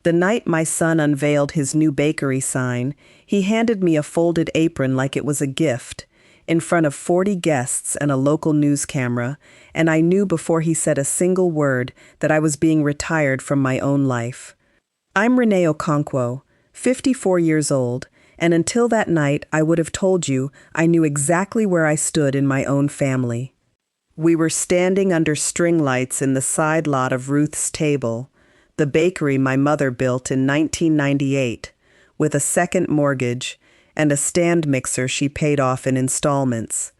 The night my son unveiled his new bakery sign, he handed me a folded apron like it was a gift, in front of 40 guests and a local news camera, and I knew before he said a single word that I was being retired from my own life. I'm Renee Okonkwo, 54 years old, and until that night I would have told you I knew exactly where I stood in my own family. We were standing under string lights in the side lot of Ruth's Table, the bakery my mother built in 1998, with a second mortgage and a stand mixer she paid off in installments.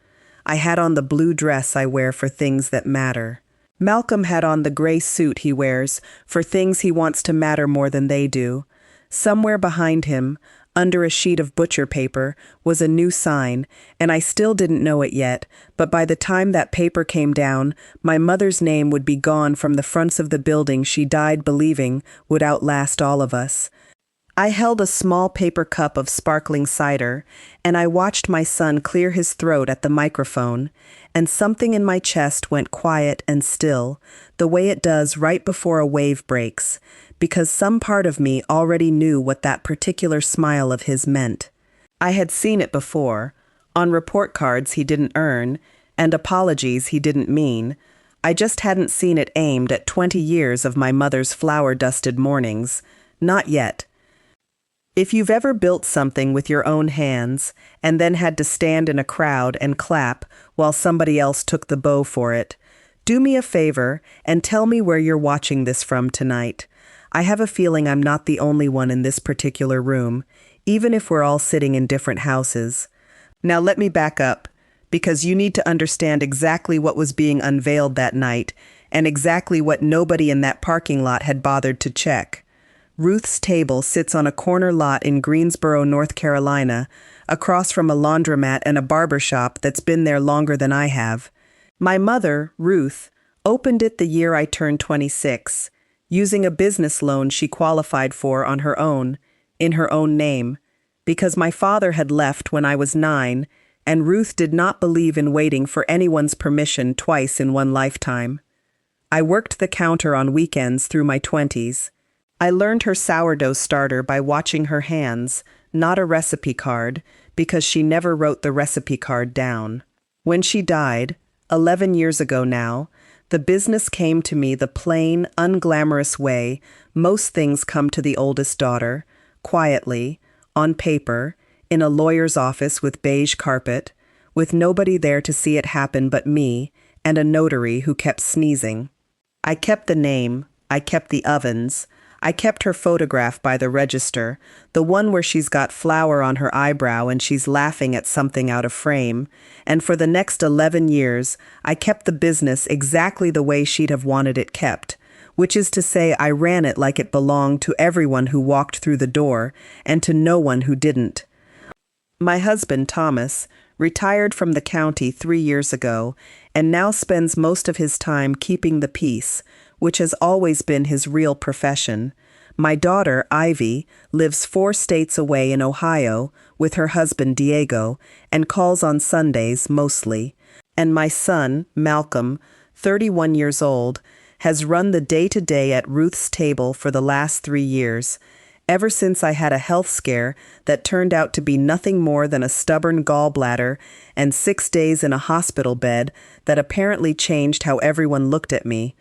I had on the blue dress I wear for things that matter. Malcolm had on the gray suit he wears for things he wants to matter more than they do. Somewhere behind him, under a sheet of butcher paper, was a new sign, and I still didn't know it yet, but by the time that paper came down, my mother's name would be gone from the fronts of the building she died believing would outlast all of us. I held a small paper cup of sparkling cider, and I watched my son clear his throat at the microphone, and something in my chest went quiet and still, the way it does right before a wave breaks, because some part of me already knew what that particular smile of his meant. I had seen it before, on report cards he didn't earn, and apologies he didn't mean. I just hadn't seen it aimed at 20 years of my mother's flour-dusted mornings. Not yet. If you've ever built something with your own hands and then had to stand in a crowd and clap while somebody else took the bow for it, do me a favor and tell me where you're watching this from tonight. I have a feeling I'm not the only one in this particular room, even if we're all sitting in different houses. Now let me back up, because you need to understand exactly what was being unveiled that night and exactly what nobody in that parking lot had bothered to check. Ruth's Table sits on a corner lot in Greensboro, North Carolina, across from a laundromat and a barber shop that's been there longer than I have. My mother, Ruth, opened it the year I turned 26, using a business loan she qualified for on her own, in her own name, because my father had left when I was 9, and Ruth did not believe in waiting for anyone's permission twice in one lifetime. I worked the counter on weekends through my 20s. I learned her sourdough starter by watching her hands, not a recipe card, because she never wrote the recipe card down. When she died, 11 years ago now, the business came to me the plain, unglamorous way most things come to the oldest daughter, quietly, on paper, in a lawyer's office with beige carpet, with nobody there to see it happen but me and a notary who kept sneezing. I kept the name, I kept the ovens, I kept her photograph by the register, the one where she's got flour on her eyebrow and she's laughing at something out of frame, and for the next 11 years, I kept the business exactly the way she'd have wanted it kept, which is to say I ran it like it belonged to everyone who walked through the door and to no one who didn't. My husband, Thomas, retired from the county 3 years ago and now spends most of his time keeping the peace, which has always been his real profession. My daughter, Ivy, lives 4 states away in Ohio with her husband, Diego, and calls on Sundays mostly. And my son, Malcolm, 31 years old, has run the day-to-day at Ruth's Table for the last 3 years, ever since I had a health scare that turned out to be nothing more than a stubborn gallbladder and 6 days in a hospital bed that apparently changed how everyone looked at me.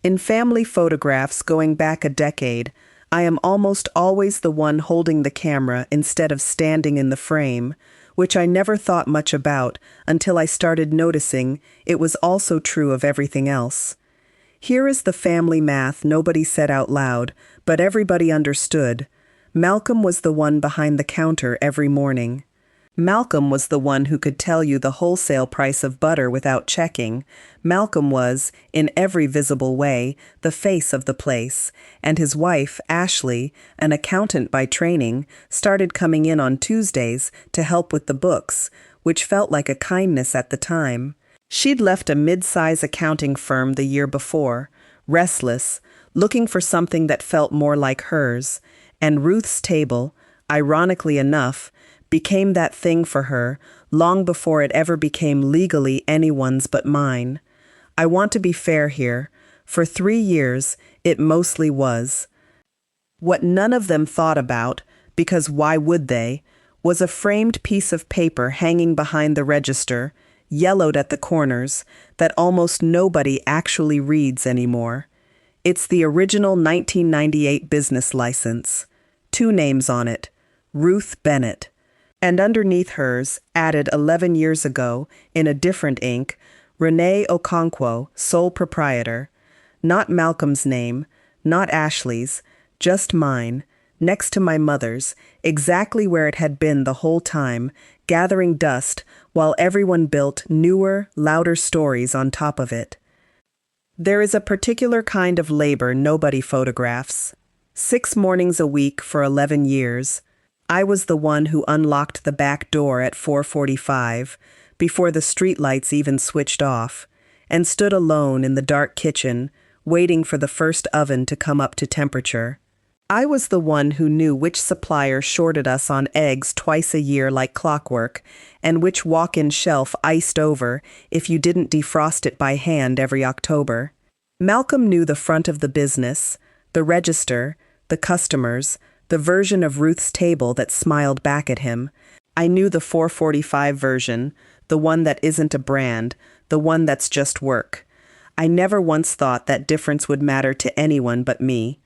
In family photographs going back a decade, I am almost always the one holding the camera instead of standing in the frame, which I never thought much about until I started noticing it was also true of everything else. Here is the family math nobody said out loud, but everybody understood. Malcolm was the one behind the counter every morning. Malcolm was the one who could tell you the wholesale price of butter without checking. Malcolm was, in every visible way, the face of the place, and his wife, Ashley, an accountant by training, started coming in on Tuesdays to help with the books, which felt like a kindness at the time. She'd left a mid-size accounting firm the year before, restless, looking for something that felt more like hers, and Ruth's Table, ironically enough, became that thing for her long before it ever became legally anyone's but mine. I want to be fair here. For 3 years, it mostly was. What none of them thought about, because why would they, was a framed piece of paper hanging behind the register, yellowed at the corners, that almost nobody actually reads anymore. It's the original 1998 business license. 2 names on it, Ruth Bennett. And underneath hers, added 11 years ago, in a different ink, Renee Okonkwo, sole proprietor. Not Malcolm's name, not Ashley's, just mine, next to my mother's, exactly where it had been the whole time, gathering dust while everyone built newer, louder stories on top of it. There is a particular kind of labor nobody photographs. 6 mornings a week for 11 years. I was the one who unlocked the back door at 4:45, before the streetlights even switched off, and stood alone in the dark kitchen, waiting for the first oven to come up to temperature. I was the one who knew which supplier shorted us on eggs twice a year like clockwork, and which walk-in shelf iced over if you didn't defrost it by hand every October. Malcolm knew the front of the business, the register, the customers, the version of Ruth's table that smiled back at him. I knew the 4:45 version, the one that isn't a brand, the one that's just work. I never once thought that difference would matter to anyone but me.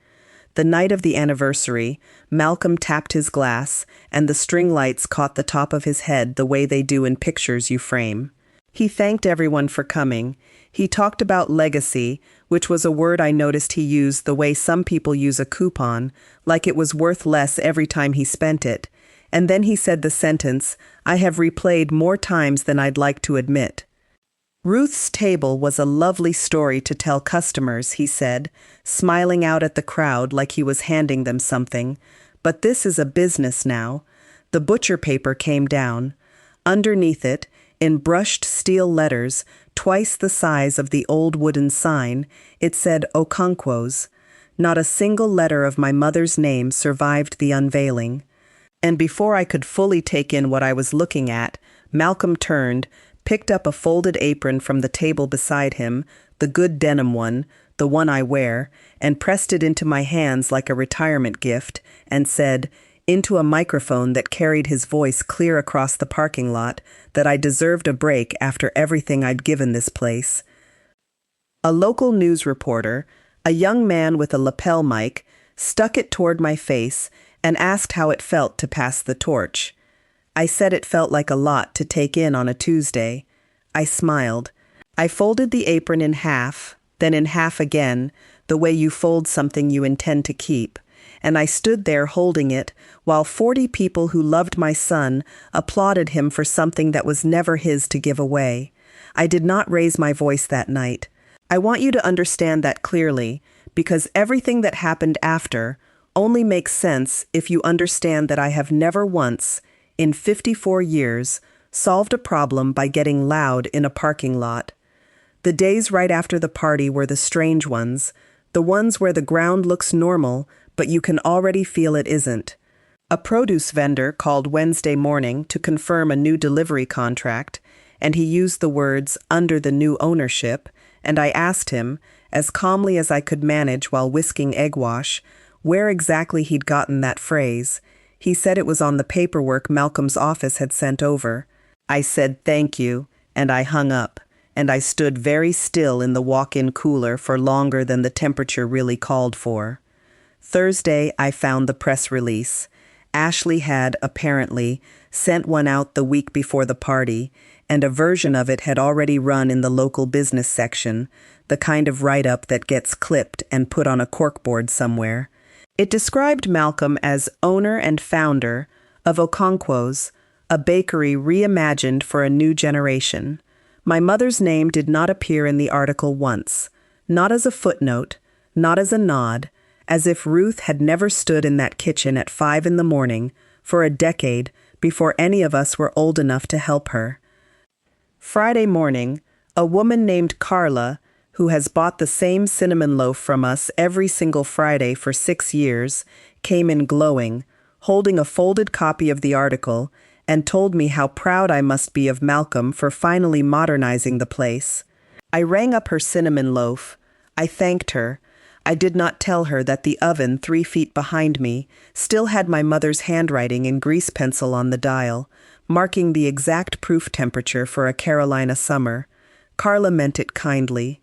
The night of the anniversary, Malcolm tapped his glass, and the string lights caught the top of his head the way they do in pictures you frame. He thanked everyone for coming. He talked about legacy, which was a word I noticed he used the way some people use a coupon, like it was worth less every time he spent it. And then he said the sentence, I have replayed more times than I'd like to admit. Ruth's table was a lovely story to tell customers, he said, smiling out at the crowd like he was handing them something. But this is a business now. The butcher paper came down. Underneath it, in brushed steel letters, twice the size of the old wooden sign, it said Okonkwo's. Not a single letter of my mother's name survived the unveiling. And before I could fully take in what I was looking at, Malcolm turned, picked up a folded apron from the table beside him, the good denim one, the one I wear, and pressed it into my hands like a retirement gift, and said, into a microphone that carried his voice clear across the parking lot, that I deserved a break after everything I'd given this place. A local news reporter, a young man with a lapel mic, stuck it toward my face and asked how it felt to pass the torch. I said it felt like a lot to take in on a Tuesday. I smiled. I folded the apron in half, then in half again, the way you fold something you intend to keep, and I stood there holding it while 40 people who loved my son applauded him for something that was never his to give away. I did not raise my voice that night. I want you to understand that clearly, because everything that happened after only makes sense if you understand that I have never once, in 54 years, solved a problem by getting loud in a parking lot. The days right after the party were the strange ones, the ones where the ground looks normal, but you can already feel it isn't. A produce vendor called Wednesday morning to confirm a new delivery contract, and he used the words, under the new ownership, and I asked him, as calmly as I could manage while whisking egg wash, where exactly he'd gotten that phrase. He said it was on the paperwork Malcolm's office had sent over. I said thank you, and I hung up, and I stood very still in the walk-in cooler for longer than the temperature really called for. Thursday, I found the press release. Ashley had, apparently, sent one out the week before the party, and a version of it had already run in the local business section, the kind of write-up that gets clipped and put on a corkboard somewhere. It described Malcolm as owner and founder of Okonkwo's, a bakery reimagined for a new generation. My mother's name did not appear in the article once, not as a footnote, not as a nod, as if Ruth had never stood in that kitchen at 5 a.m. for a decade before any of us were old enough to help her. Friday morning, a woman named Carla, who has bought the same cinnamon loaf from us every single Friday for 6 years, came in glowing, holding a folded copy of the article, and told me how proud I must be of Malcolm for finally modernizing the place. I rang up her cinnamon loaf. I thanked her. I did not tell her that the oven 3 feet behind me still had my mother's handwriting in grease pencil on the dial, marking the exact proof temperature for a Carolina summer. Carla meant it kindly.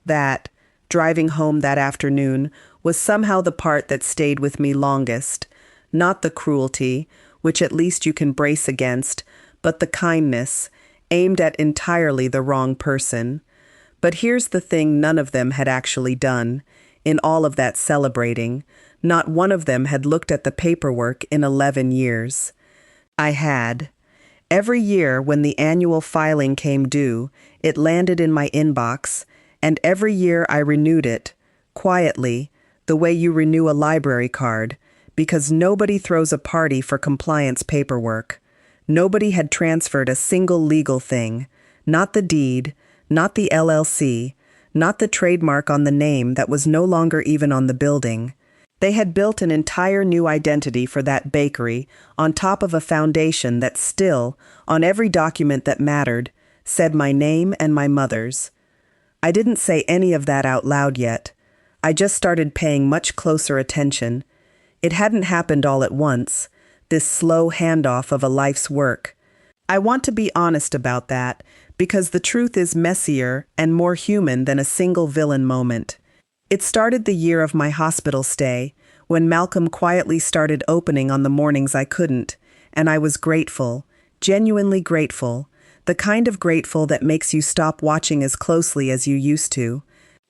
That, driving home that afternoon, was somehow the part that stayed with me longest. Not the cruelty, which at least you can brace against, but the kindness, aimed at entirely the wrong person. But here's the thing none of them had actually done. In all of that celebrating, not one of them had looked at the paperwork in 11 years. I had. Every year when the annual filing came due, it landed in my inbox, and every year I renewed it, quietly, the way you renew a library card, because nobody throws a party for compliance paperwork. Nobody had transferred a single legal thing, not the deed, not the LLC, not the trademark on the name that was no longer even on the building. They had built an entire new identity for that bakery on top of a foundation that still, on every document that mattered, said my name and my mother's. I didn't say any of that out loud yet. I just started paying much closer attention. It hadn't happened all at once, this slow handoff of a life's work. I want to be honest about that, because the truth is messier and more human than a single villain moment. It started the year of my hospital stay, when Malcolm quietly started opening on the mornings I couldn't, and I was grateful, genuinely grateful, the kind of grateful that makes you stop watching as closely as you used to.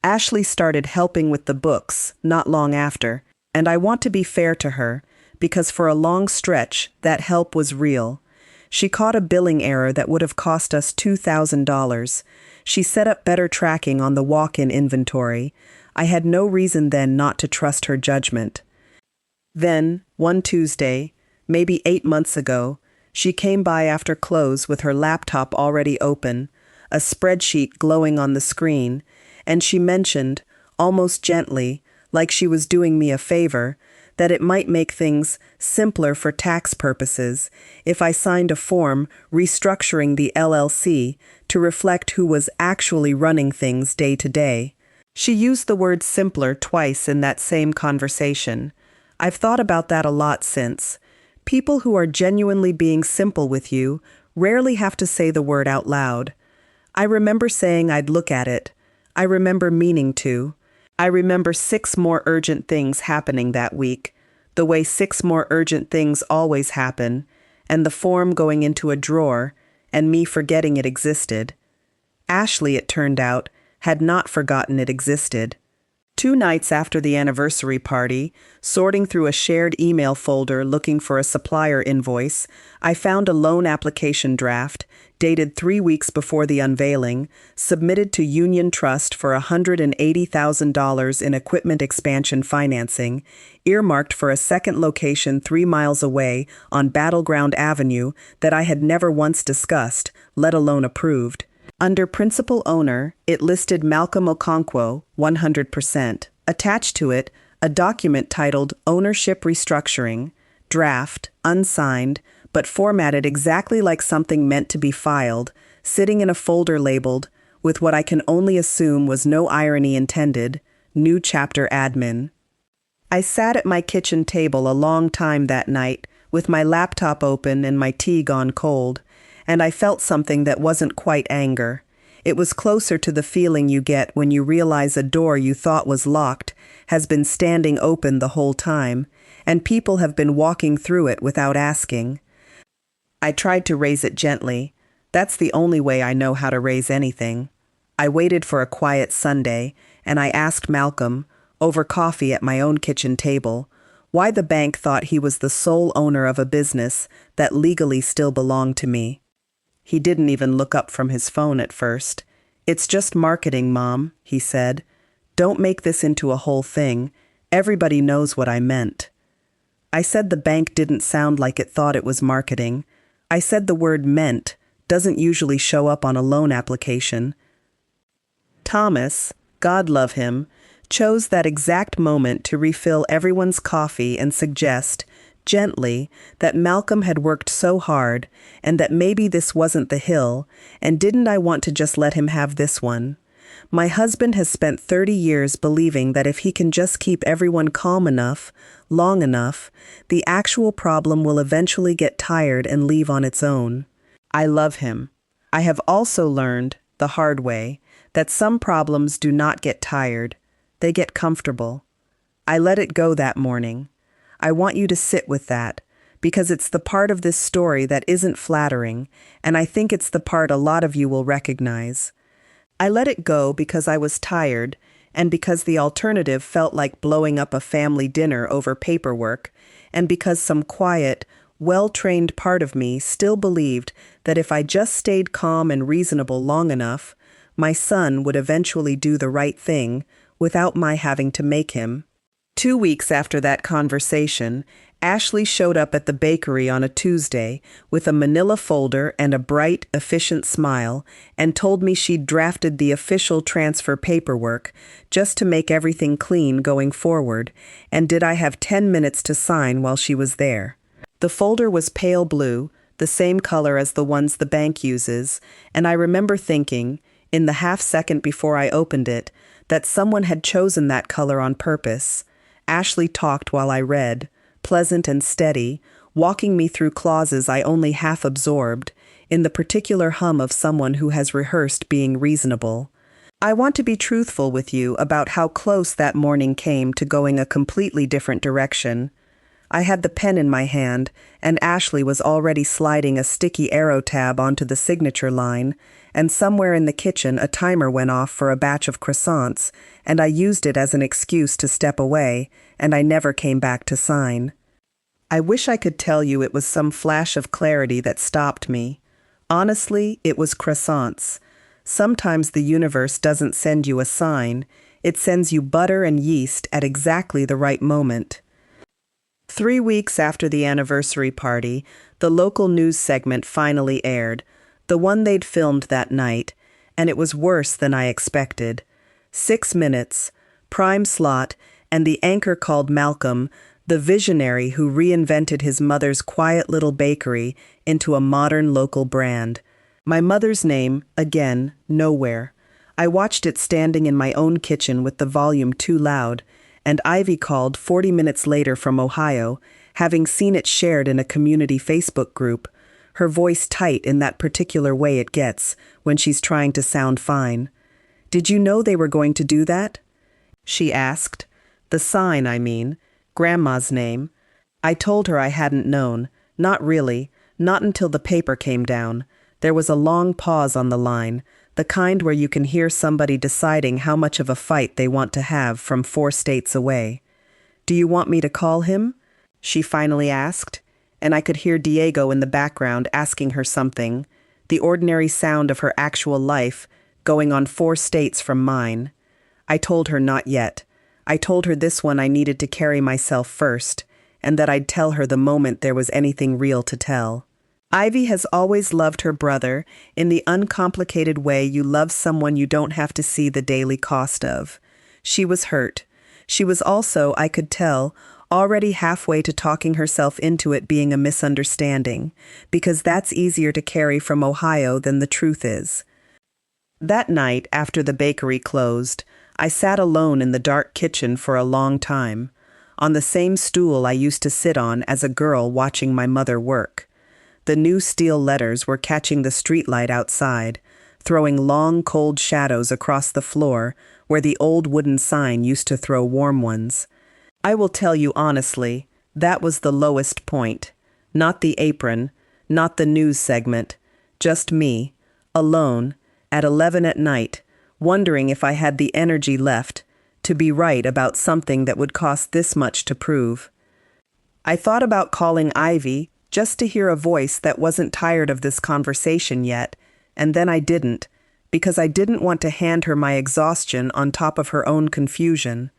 Ashley started helping with the books not long after, and I want to be fair to her, because for a long stretch, that help was real. She caught a billing error that would have cost us $2,000. She set up better tracking on the walk-in inventory. I had no reason then not to trust her judgment. Then, one Tuesday, maybe 8 months ago, she came by after close with her laptop already open, a spreadsheet glowing on the screen, and she mentioned, almost gently, like she was doing me a favor, that it might make things simpler for tax purposes if I signed a form restructuring the LLC to reflect who was actually running things day to day. She used the word simpler twice in that same conversation. I've thought about that a lot since. People who are genuinely being simple with you rarely have to say the word out loud. I remember saying I'd look at it. I remember meaning to. I remember 6 more urgent things happening that week, the way 6 more urgent things always happen, and the form going into a drawer, and me forgetting it existed. Ashley, it turned out, had not forgotten it existed. 2 nights after the anniversary party, sorting through a shared email folder looking for a supplier invoice, I found a loan application draft, dated 3 weeks before the unveiling, submitted to Union Trust for $180,000 in equipment expansion financing, earmarked for a second location 3 miles away on Battleground Avenue that I had never once discussed, let alone approved. Under principal owner, it listed Malcolm Okonkwo, 100%. Attached to it, a document titled Ownership Restructuring, draft, unsigned, but formatted exactly like something meant to be filed, sitting in a folder labeled, with what I can only assume was no irony intended, New Chapter Admin. I sat at my kitchen table a long time that night, with my laptop open and my tea gone cold, and I felt something that wasn't quite anger. It was closer to the feeling you get when you realize a door you thought was locked has been standing open the whole time, and people have been walking through it without asking. I tried to raise it gently. That's the only way I know how to raise anything. I waited for a quiet Sunday, and I asked Malcolm, over coffee at my own kitchen table, why the bank thought he was the sole owner of a business that legally still belonged to me. He didn't even look up from his phone at first. "It's just marketing, Mom," he said. "Don't make this into a whole thing. Everybody knows what I meant." I said the bank didn't sound like it thought it was marketing. I said the word meant doesn't usually show up on a loan application. Thomas, God love him, chose that exact moment to refill everyone's coffee and suggest, gently, that Malcolm had worked so hard and that maybe this wasn't the hill, and didn't I want to just let him have this one? My husband has spent 30 years believing that if he can just keep everyone calm enough, long enough, the actual problem will eventually get tired and leave on its own. I love him. I have also learned, the hard way, that some problems do not get tired. They get comfortable. I let it go that morning. I want you to sit with that, because it's the part of this story that isn't flattering, and I think it's the part a lot of you will recognize. I let it go because I was tired, and because the alternative felt like blowing up a family dinner over paperwork, and because some quiet, well-trained part of me still believed that if I just stayed calm and reasonable long enough, my son would eventually do the right thing without my having to make him. 2 weeks after that conversation, Ashley showed up at the bakery on a Tuesday with a manila folder and a bright, efficient smile and told me she'd drafted the official transfer paperwork just to make everything clean going forward, and did I have 10 minutes to sign while she was there. The folder was pale blue, the same color as the ones the bank uses, and I remember thinking, in the half second before I opened it, that someone had chosen that color on purpose. Ashley talked while I read, pleasant and steady, walking me through clauses I only half absorbed, in the particular hum of someone who has rehearsed being reasonable. I want to be truthful with you about how close that morning came to going a completely different direction. I had the pen in my hand, and Ashley was already sliding a sticky arrow tab onto the signature line, and somewhere in the kitchen a timer went off for a batch of croissants, and I used it as an excuse to step away, and I never came back to sign. I wish I could tell you it was some flash of clarity that stopped me. Honestly, it was croissants. Sometimes the universe doesn't send you a sign, it sends you butter and yeast at exactly the right moment. 3 weeks after the anniversary party, the local news segment finally aired, the one they'd filmed that night, and it was worse than I expected. 6 minutes, prime slot, and the anchor called Malcolm, the visionary who reinvented his mother's quiet little bakery into a modern local brand. My mother's name, again, nowhere. I watched it standing in my own kitchen with the volume too loud, and Ivy called 40 minutes later from Ohio, having seen it shared in a community Facebook group, her voice tight in that particular way it gets when she's trying to sound fine. "Did you know they were going to do that?" she asked. The sign, I mean. Grandma's name. I told her I hadn't known. Not really. Not until the paper came down. There was a long pause on the line, the kind where you can hear somebody deciding how much of a fight they want to have from 4 states away. "Do you want me to call him?" she finally asked, and I could hear Diego in the background asking her something, the ordinary sound of her actual life, going on 4 states from mine. I told her not yet. I told her this one I needed to carry myself first, and that I'd tell her the moment there was anything real to tell. Ivy has always loved her brother in the uncomplicated way you love someone you don't have to see the daily cost of. She was hurt. She was also, I could tell, already halfway to talking herself into it being a misunderstanding, because that's easier to carry from Ohio than the truth is. That night, after the bakery closed, I sat alone in the dark kitchen for a long time, on the same stool I used to sit on as a girl watching my mother work. The new steel letters were catching the streetlight outside, throwing long, cold shadows across the floor where the old wooden sign used to throw warm ones. I will tell you honestly, that was the lowest point. Not the apron, not the news segment, just me, alone, at 11 at night, wondering if I had the energy left to be right about something that would cost this much to prove. I thought about calling Ivy just to hear a voice that wasn't tired of this conversation yet, and then I didn't, because I didn't want to hand her my exhaustion on top of her own confusion.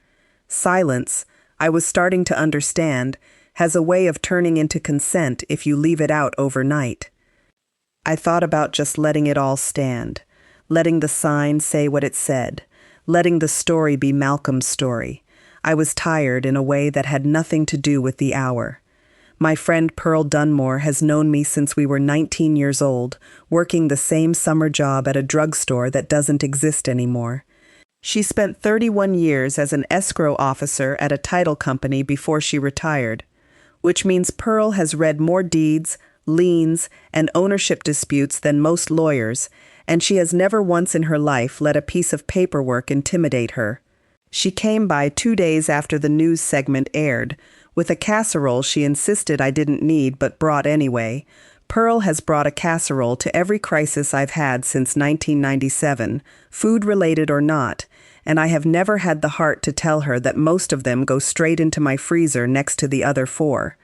Silence, I was starting to understand, has a way of turning into consent if you leave it out overnight. I thought about just letting it all stand, letting the sign say what it said, letting the story be Malcolm's story. I was tired in a way that had nothing to do with the hour. My friend Pearl Dunmore has known me since we were 19 years old, working the same summer job at a drugstore that doesn't exist anymore. She spent 31 years as an escrow officer at a title company before she retired, which means Pearl has read more deeds, liens, and ownership disputes than most lawyers, and she has never once in her life let a piece of paperwork intimidate her. She came by 2 days after the news segment aired, with a casserole she insisted I didn't need but brought anyway. Pearl has brought a casserole to every crisis I've had since 1997, food-related or not, and I have never had the heart to tell her that most of them go straight into my freezer next to the other 4.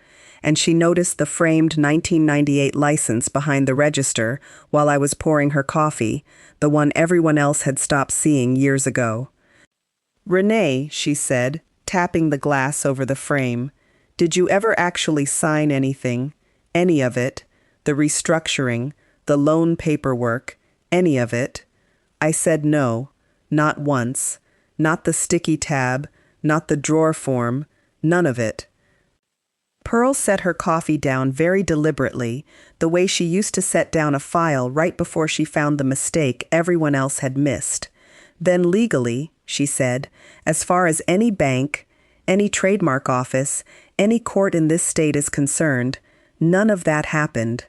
And she noticed the framed 1998 license behind the register while I was pouring her coffee, the one everyone else had stopped seeing years ago. "Renee," she said, tapping the glass over the frame, "did you ever actually sign anything? Any of it? The restructuring, the loan paperwork, any of it?" I said no, not once. Not the sticky tab, not the drawer form, none of it. Pearl set her coffee down very deliberately, the way she used to set down a file right before she found the mistake everyone else had missed. "Then legally," she said, "as far as any bank, any trademark office, any court in this state is concerned, none of that happened.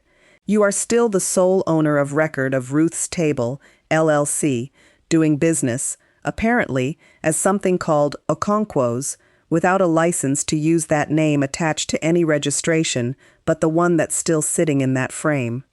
You are still the sole owner of record of Ruth's Table, LLC, doing business, apparently, as something called Okonkwo's, without a license to use that name attached to any registration but the one that's still sitting in that frame."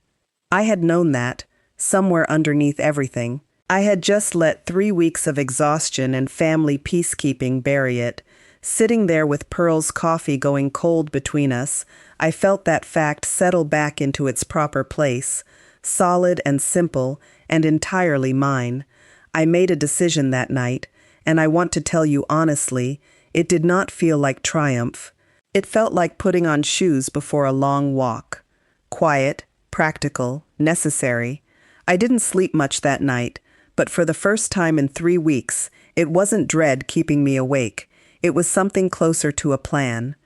I had known that, somewhere underneath everything. I had just let 3 weeks of exhaustion and family peacekeeping bury it. Sitting there with Pearl's coffee going cold between us, I felt that fact settle back into its proper place, solid and simple and entirely mine. I made a decision that night, and I want to tell you honestly, it did not feel like triumph. It felt like putting on shoes before a long walk. Quiet, practical, necessary. I didn't sleep much that night, but for the first time in 3 weeks, it wasn't dread keeping me awake. It was something closer to a plan.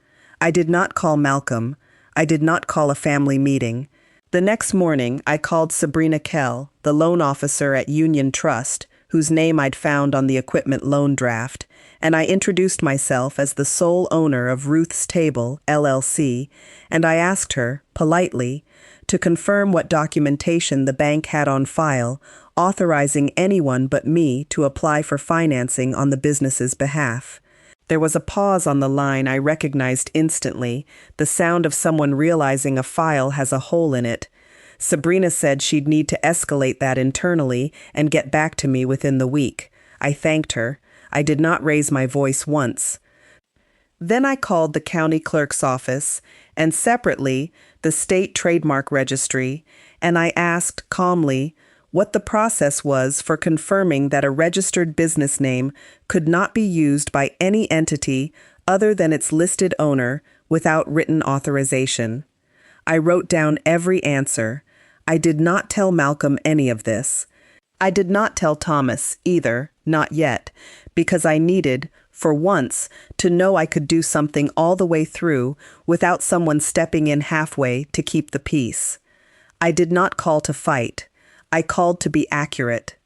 I did not call Malcolm. I did not call a family meeting. The next morning, I called Sabrina Kell, the loan officer at Union Trust, whose name I'd found on the equipment loan draft, and I introduced myself as the sole owner of Ruth's Table, LLC, and I asked her, politely, to confirm what documentation the bank had on file, authorizing anyone but me to apply for financing on the business's behalf. There was a pause on the line I recognized instantly, the sound of someone realizing a file has a hole in it. Sabrina said she'd need to escalate that internally and get back to me within the week. I thanked her. I did not raise my voice once. Then I called the county clerk's office and separately the state trademark registry, and I asked calmly what the process was for confirming that a registered business name could not be used by any entity other than its listed owner without written authorization. I wrote down every answer. I did not tell Malcolm any of this. I did not tell Thomas either, not yet, because I needed, for once, to know I could do something all the way through without someone stepping in halfway to keep the peace. I did not call to fight. I called to be accurate.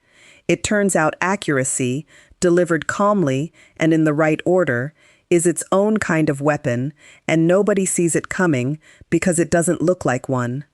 It turns out accuracy, delivered calmly and in the right order, is its own kind of weapon, and nobody sees it coming because it doesn't look like one.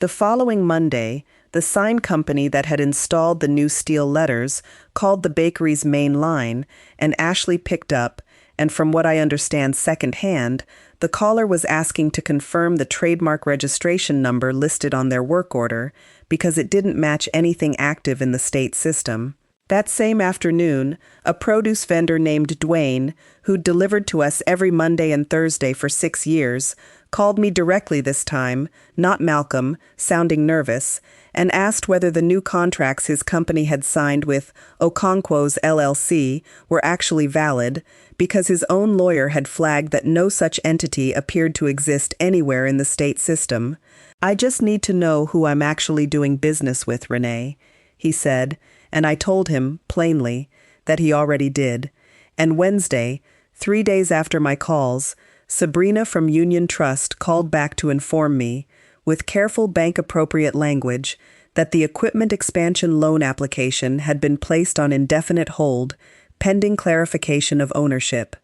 The following Monday, the sign company that had installed the new steel letters called the bakery's main line, and Ashley picked up, and from what I understand secondhand, the caller was asking to confirm the trademark registration number listed on their work order because it didn't match anything active in the state system. That same afternoon, a produce vendor named Dwayne, who'd delivered to us every Monday and Thursday for 6 years, called me directly this time, not Malcolm, sounding nervous, and asked whether the new contracts his company had signed with Okonkwo's LLC were actually valid, because his own lawyer had flagged that no such entity appeared to exist anywhere in the state system. "I just need to know who I'm actually doing business with, Renee," he said, and I told him, plainly, that he already did. And Wednesday, 3 days after my calls, Sabrina from Union Trust called back to inform me, with careful bank-appropriate language, that the equipment expansion loan application had been placed on indefinite hold, pending clarification of ownership.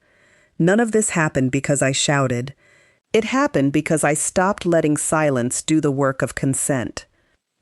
None of this happened because I shouted. It happened because I stopped letting silence do the work of consent.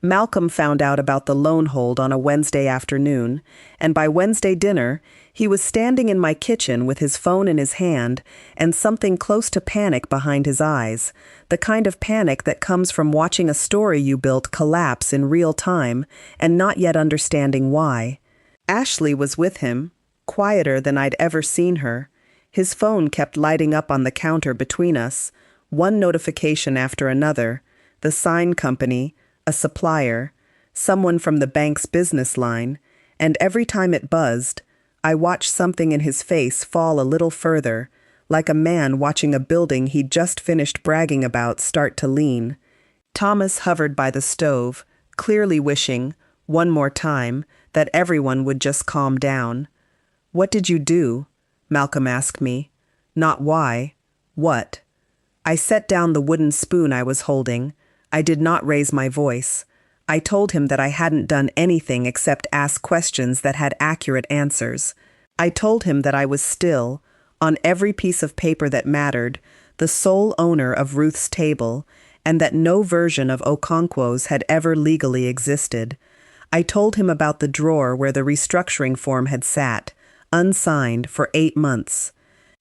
Malcolm found out about the loan hold on a Wednesday afternoon, and by Wednesday dinner, he was standing in my kitchen with his phone in his hand and something close to panic behind his eyes, the kind of panic that comes from watching a story you built collapse in real time and not yet understanding why. Ashley was with him, quieter than I'd ever seen her. His phone kept lighting up on the counter between us, one notification after another, the sign company, a supplier, someone from the bank's business line, and every time it buzzed, I watched something in his face fall a little further, like a man watching a building he'd just finished bragging about start to lean. Thomas hovered by the stove, clearly wishing, one more time, that everyone would just calm down. "What did you do?" Malcolm asked me. Not why. What? I set down the wooden spoon I was holding. I did not raise my voice. I told him that I hadn't done anything except ask questions that had accurate answers. I told him that I was still, on every piece of paper that mattered, the sole owner of Ruth's table, and that no version of Okonkwo's had ever legally existed. I told him about the drawer where the restructuring form had sat, unsigned, for 8 months.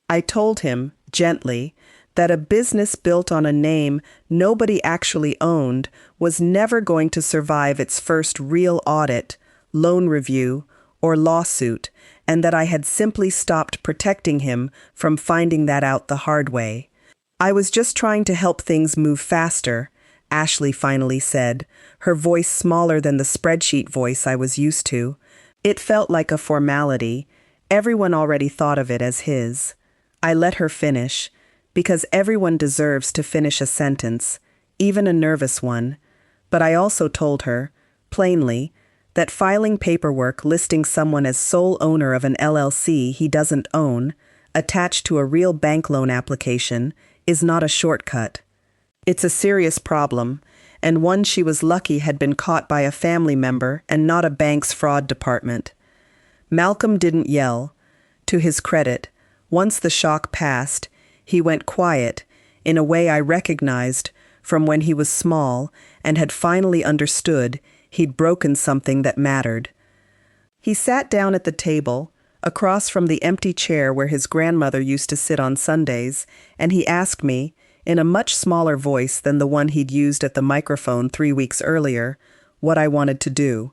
I told him, gently, that a business built on a name nobody actually owned was never going to survive its first real audit, loan review, or lawsuit, and that I had simply stopped protecting him from finding that out the hard way. I was just trying to help things move faster, Ashley finally said, her voice smaller than the spreadsheet voice I was used to. It felt like a formality. Everyone already thought of it as his. I let her finish, because everyone deserves to finish a sentence, even a nervous one. But I also told her, plainly, that filing paperwork listing someone as sole owner of an LLC he doesn't own, attached to a real bank loan application, is not a shortcut. It's a serious problem, and one she was lucky had been caught by a family member and not a bank's fraud department. Malcolm didn't yell. To his credit, once the shock passed, he went quiet, in a way I recognized from when he was small and had finally understood he'd broken something that mattered. He sat down at the table, across from the empty chair where his grandmother used to sit on Sundays, and he asked me, in a much smaller voice than the one he'd used at the microphone 3 weeks earlier, what I wanted to do.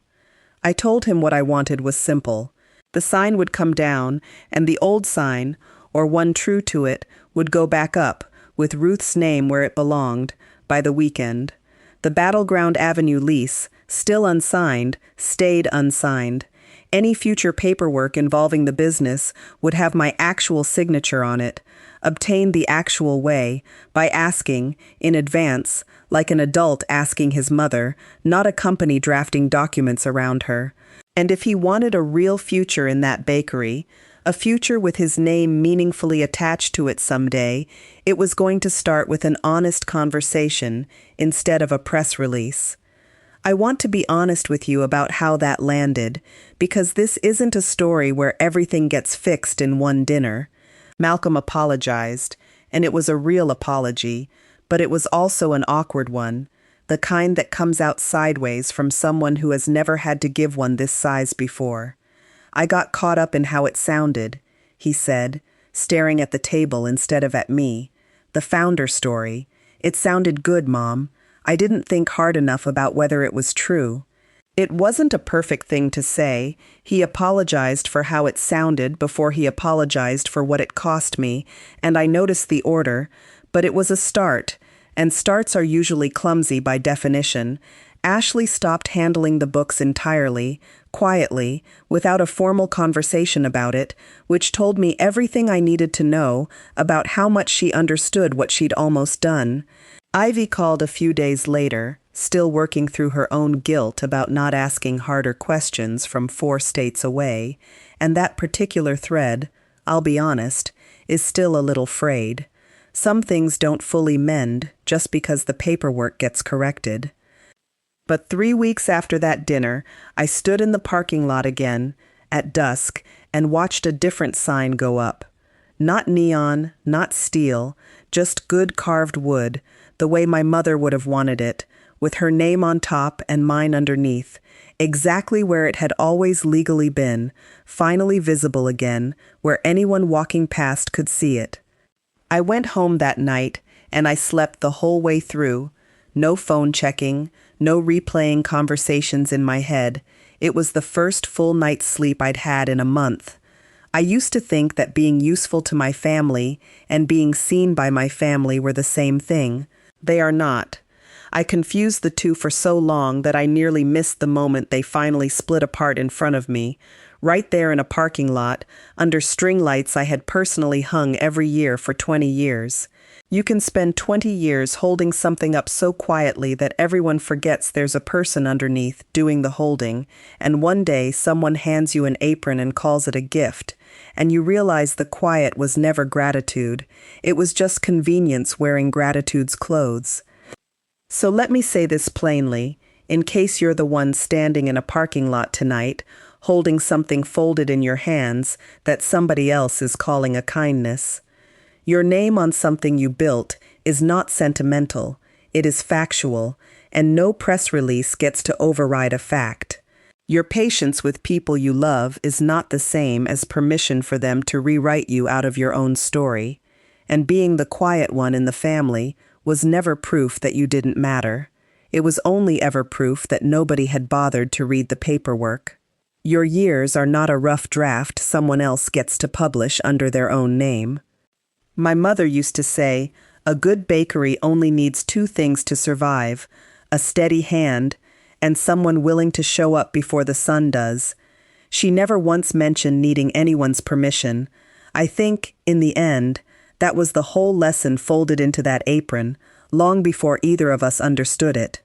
I told him what I wanted was simple. The sign would come down, and the old sign, or one true to it, would go back up, with Ruth's name where it belonged, by the weekend. The Battleground Avenue lease, still unsigned, stayed unsigned. Any future paperwork involving the business would have my actual signature on it, obtained the actual way, by asking, in advance, like an adult asking his mother, not a company drafting documents around her. And if he wanted a real future in that bakery, a future with his name meaningfully attached to it someday, it was going to start with an honest conversation instead of a press release. I want to be honest with you about how that landed, because this isn't a story where everything gets fixed in one dinner. Malcolm apologized, and it was a real apology, but it was also an awkward one, the kind that comes out sideways from someone who has never had to give one this size before. I got caught up in how it sounded, he said, staring at the table instead of at me. The founder story. It sounded good, Mom. I didn't think hard enough about whether it was true. It wasn't a perfect thing to say. He apologized for how it sounded before he apologized for what it cost me, and I noticed the order, but it was a start, and starts are usually clumsy by definition. Ashley stopped handling the books entirely, quietly, without a formal conversation about it, which told me everything I needed to know about how much she understood what she'd almost done. Ivy called a few days later, still working through her own guilt about not asking harder questions from 4 states away, and that particular thread, I'll be honest, is still a little frayed. Some things don't fully mend just because the paperwork gets corrected. But 3 weeks after that dinner, I stood in the parking lot again, at dusk, and watched a different sign go up. Not neon, not steel, just good carved wood, the way my mother would have wanted it, with her name on top and mine underneath, exactly where it had always legally been, finally visible again, where anyone walking past could see it. I went home that night, and I slept the whole way through. No phone checking, no replaying conversations in my head. It was the first full night's sleep I'd had in a month. I used to think that being useful to my family and being seen by my family were the same thing. They are not. I confused the two for so long that I nearly missed the moment they finally split apart in front of me, right there in a parking lot, under string lights I had personally hung every year for 20 years. You can spend 20 years holding something up so quietly that everyone forgets there's a person underneath doing the holding, and one day someone hands you an apron and calls it a gift, and you realize the quiet was never gratitude. It was just convenience wearing gratitude's clothes. So let me say this plainly, in case you're the one standing in a parking lot tonight, holding something folded in your hands that somebody else is calling a kindness. Your name on something you built is not sentimental, it is factual, and no press release gets to override a fact. Your patience with people you love is not the same as permission for them to rewrite you out of your own story, and being the quiet one in the family was never proof that you didn't matter. It was only ever proof that nobody had bothered to read the paperwork. Your years are not a rough draft someone else gets to publish under their own name. My mother used to say, a good bakery only needs two things to survive, a steady hand, and someone willing to show up before the sun does. She never once mentioned needing anyone's permission. I think, in the end, that was the whole lesson folded into that apron, long before either of us understood it.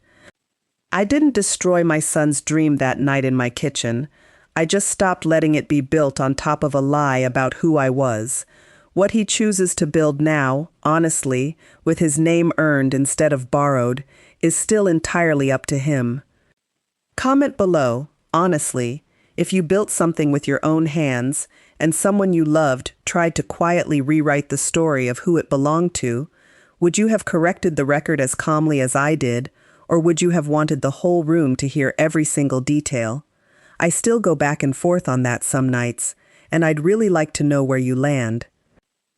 I didn't destroy my son's dream that night in my kitchen. I just stopped letting it be built on top of a lie about who I was. What he chooses to build now, honestly, with his name earned instead of borrowed, is still entirely up to him. Comment below, honestly, if you built something with your own hands and someone you loved tried to quietly rewrite the story of who it belonged to, would you have corrected the record as calmly as I did, or would you have wanted the whole room to hear every single detail? I still go back and forth on that some nights, and I'd really like to know where you land.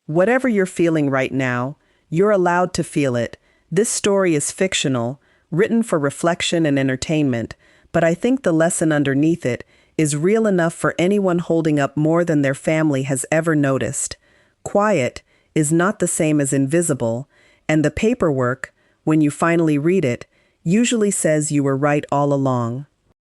Whatever you're feeling right now, you're allowed to feel it. This story is fictional, written for reflection and entertainment, but I think the lesson underneath it is real enough for anyone holding up more than their family has ever noticed. Quiet is not the same as invisible, and the paperwork, when you finally read it, usually says you were right all along.